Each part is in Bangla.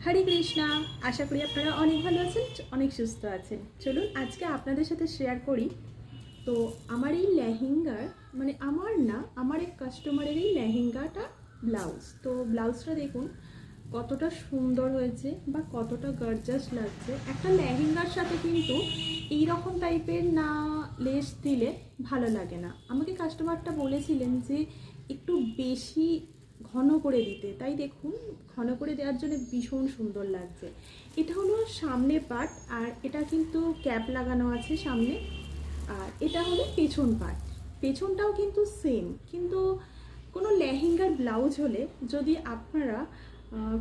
হরে কৃষ্ণা। আশা করি আপনারা অনেক ভালো আছেন, অনেক সুস্থ আছেন। চলুন আজকে আপনাদের সাথে শেয়ার করি। তো আমার এই লেহেঙ্গার মানে আমার না, আমার এক কাস্টমারের এই লেহেঙ্গাটা ব্লাউজ। তো ব্লাউজটা দেখুন কতটা সুন্দর হয়েছে বা কতটা গর্জাস লাগছে। একটা লেহেঙ্গার সাথে কিন্তু এই রকম টাইপের না লেস দিলে ভালো লাগে না। আমাকে কাস্টমারটা বলেছিলেন যে একটু বেশি ঘন করে দিতে, তাই দেখুন ঘন করে দেওয়ার জন্য ভীষণ সুন্দর লাগছে। এটা হলো সামনে পার্ট, আর এটা কিন্তু ক্যাপ লাগানো আছে সামনে। আর এটা হলো পেছন পার্ট, পেছনটাও কিন্তু সেম। কিন্তু কোনো লেহেঙ্গার ব্লাউজ হলে যদি আপনারা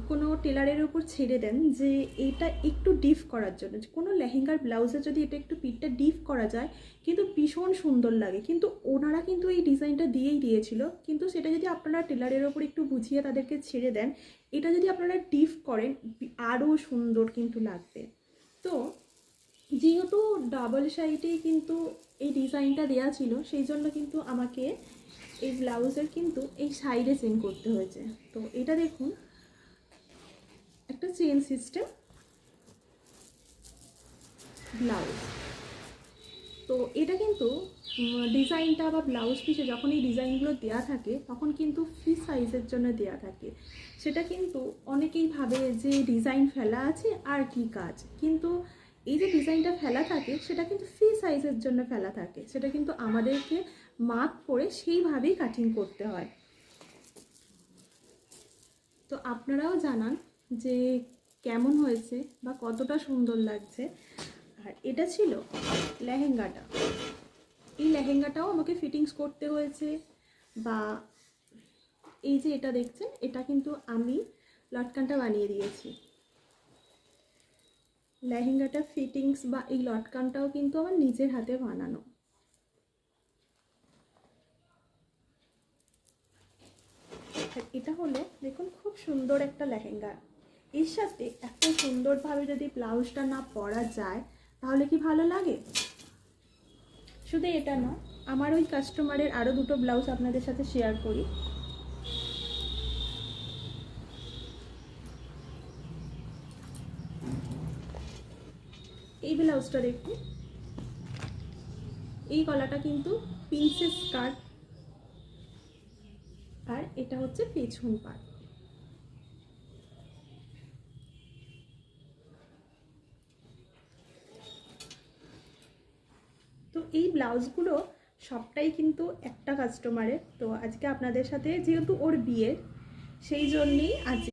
কোনো টেলারের ওপর ছেড়ে দেন যে এটা একটু ডিপ করার জন্য, কোনো লেহেঙ্গার ব্লাউজে যদি এটা একটু পিঠটা ডিপ করা যায় কিন্তু ভীষণ সুন্দর লাগে। কিন্তু ওনারা কিন্তু এই ডিজাইনটা দিয়েই দিয়েছিল, কিন্তু সেটা যদি আপনারা টেলারের ওপর একটু বুঝিয়ে তাদেরকে ছেড়ে দেন, এটা যদি আপনারা ডিপ করেন আরও সুন্দর কিন্তু লাগবে। তো যেহেতু ডাবল সাইডেই কিন্তু এই ডিজাইনটা দেওয়া ছিল, সেই জন্য কিন্তু আমাকে এই ব্লাউজের কিন্তু এই সাইডে চেন করতে হয়েছে। তো এটা দেখুন একটা চেন সিস্টেম ব্লাউজ। তো এটা কিন্তু ডিজাইনটা বা ব্লাউজ পিসে যখন এই ডিজাইনগুলো দেওয়া থাকে তখন কিন্তু ফ্রি সাইজের জন্য দেওয়া থাকে। সেটা কিন্তু অনেকেই ভাবে যে ডিজাইন ফেলা আছে আর কি কাজ, কিন্তু এই যে ডিজাইনটা ফেলা থাকে সেটা কিন্তু ফ্রি সাইজের জন্য ফেলা থাকে। সেটা কিন্তু আমাদেরকে মার্ক করে সেইভাবেই কাটিং করতে হয়। তো আপনারাও জানান যে কেমন হয়েছে বা কতটা সুন্দর লাগছে। আর এটা ছিল লেহেঙ্গাটা। এই লেহেঙ্গাটাও আমাকে ফিটিংস করতে হয়েছে, বা এই যে এটা দেখছেন এটা কিন্তু আমি লটকানটা বানিয়ে দিয়েছি। লেহেঙ্গাটা ফিটিংস বা এই লটকানটাও কিন্তু আমার নিজের হাতে বানানো। এটা হলো দেখুন খুব সুন্দর একটা লেহেঙ্গা। এর সাথে এত সুন্দরভাবে যদি ব্লাউজটা না পরা যায় তাহলে কি ভালো লাগে? শুধু এটা না, আমার ওই কাস্টমারের আরও দুটো ব্লাউজ আপনাদের সাথে শেয়ার করি। এই ব্লাউজটা দেখুন, এই গলাটা কিন্তু প্রিন্সেস কাট, আর এটা হচ্ছে পেছন পাট। তো এই ব্লাউজগুলো সবটাই কিন্তু একটা কাস্টমারের। তো আজকে আপনাদের সাথে যেহেতু ওর বিয়ে, সেই জন্যেই আজ